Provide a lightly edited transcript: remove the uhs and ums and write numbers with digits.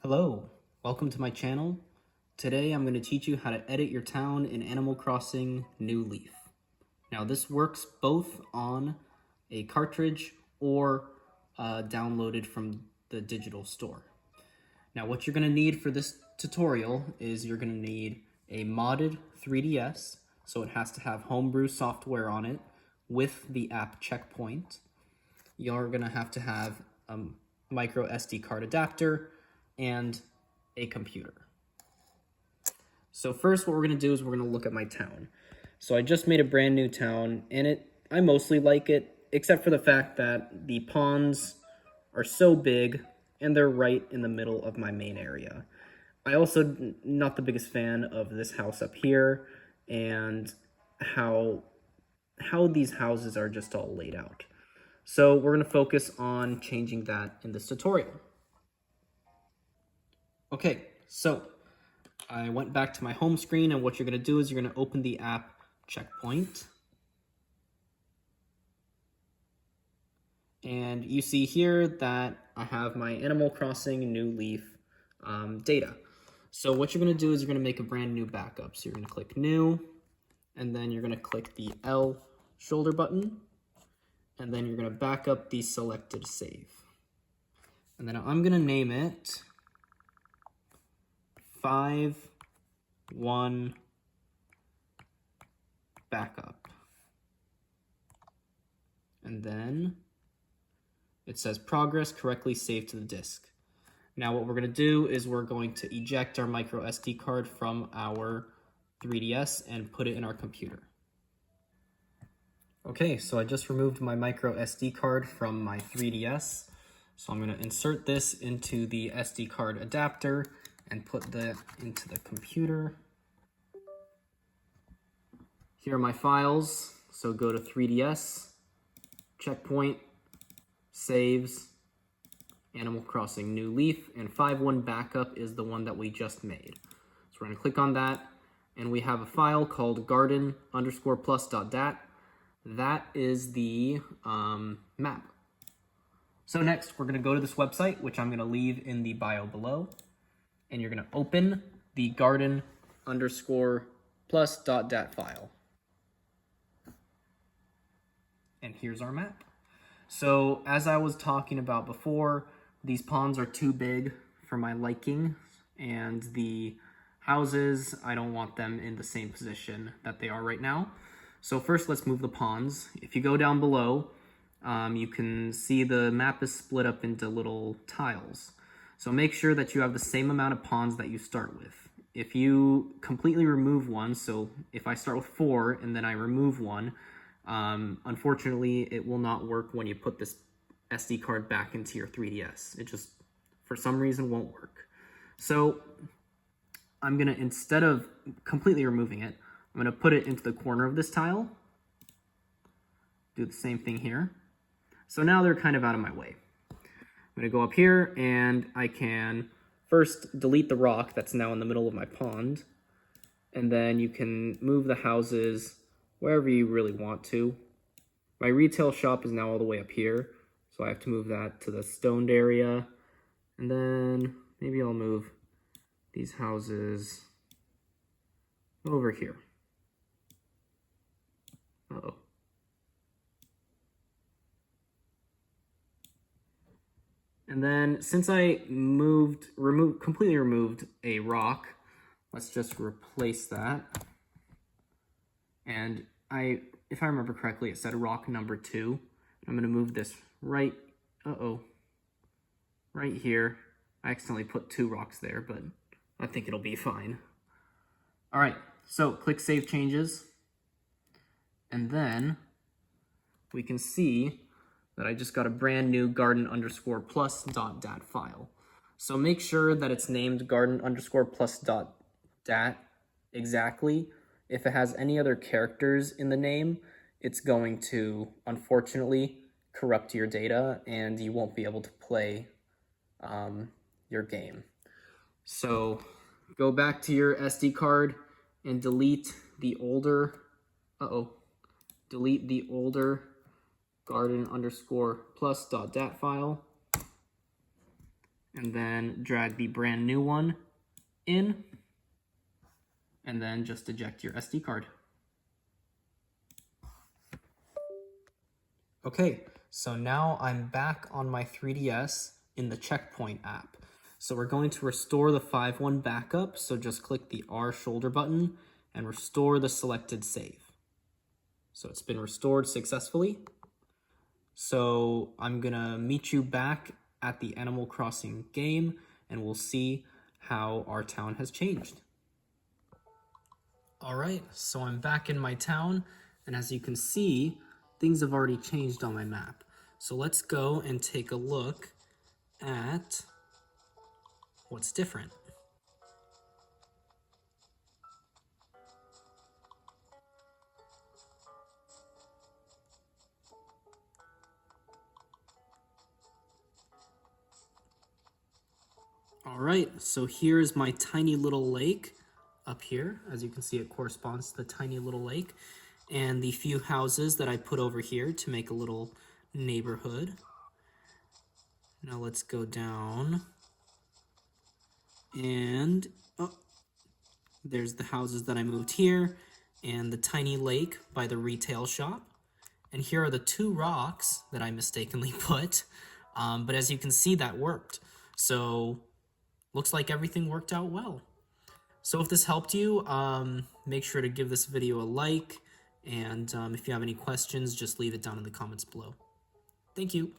Hello, welcome to my channel. Today I'm going to teach you how to edit your town in Animal Crossing New Leaf. Now this works both on a cartridge or downloaded from the digital store. Now what you're going to need for this tutorial is you're going to need a modded 3DS, so it has to have homebrew software on it with the app Checkpoint. You're going to have a micro SD card adapter and a computer. So first what we're going to do is we're going to look at my town. So I just made a brand new town and I mostly like it, except for the fact that the ponds are so big and they're right in the middle of my main area. I also not the biggest fan of this house up here and how these houses are just all laid out. So we're going to focus on changing that in this tutorial. Okay, so I went back to my home screen, and what you're going to do is you're going to open the app Checkpoint. And you see here that I have my Animal Crossing New Leaf data. So what you're going to do is you're going to make a brand new backup. So you're going to click New, and then you're going to click the L shoulder button, and then you're going to back up the selected save. And then I'm going to name it 5.1 backup. And then it says progress correctly saved to the disk. Now what we're going to do is we're going to eject our micro SD card from our 3DS and put it in our computer. Okay, so I just removed my micro SD card from my 3DS. So I'm going to insert this into the SD card adapter and put that into the computer. Here are my files. So go to 3DS, Checkpoint, Saves, Animal Crossing New Leaf, and 5.1 backup is the one that we just made. So we're going to click on that, and we have a file called garden_plus.dat. That is the map. So next, we're going to go to this website, which I'm going to leave in the bio below. And you're going to open the garden_plus.dat file. And here's our map. So as I was talking about before, these ponds are too big for my liking, and the houses, I don't want them in the same position that they are right now. So first, let's move the ponds. If you go down below, you can see the map is split up into little tiles. So make sure that you have the same amount of ponds that you start with. If you completely remove one, so if I start with 4 and then I remove one, unfortunately it will not work when you put this SD card back into your 3DS. It just, for some reason, won't work. So I'm gonna, instead of completely removing it, I'm gonna put it into the corner of this tile. Do the same thing here. So now they're kind of out of my way. I'm going to go up here and I can first delete the rock that's now in the middle of my pond. And then you can move the houses wherever you really want to. My retail shop is now all the way up here, so I have to move that to the stoned area. And then maybe I'll move these houses over here. Uh-oh. And then since I completely removed a rock, let's just replace that. And if I remember correctly, it said rock number 2. I'm going to move this right here. I accidentally put 2 rocks there, but I think it'll be fine. All right, so click Save Changes. And then we can see that I just got a brand new garden_plus.dat file. So make sure that it's named garden_plus.dat exactly. If it has any other characters in the name, it's going to, unfortunately, corrupt your data and you won't be able to play your game. So go back to your SD card and delete the older, garden_plus.dat file. and then drag the brand new one in, and then just eject your SD card. Okay, so now I'm back on my 3DS in the Checkpoint app. So we're going to restore the 5.1 backup, so just click the R shoulder button and restore the selected save. So it's been restored successfully. So I'm gonna meet you back at the Animal Crossing game and we'll see how our town has changed. All right, so I'm back in my town, and as you can see, things have already changed on my map. So let's go and take a look at what's different. All right, so here's my tiny little lake up here. As you can see, it corresponds to the tiny little lake, and the few houses that I put over here to make a little neighborhood. Now let's go down, and there's the houses that I moved here, and the tiny lake by the retail shop. And here are the 2 rocks that I mistakenly put, but as you can see, that worked. So looks like everything worked out well. So if this helped you, make sure to give this video a like, and if you have any questions, just leave it down in the comments below. Thank you.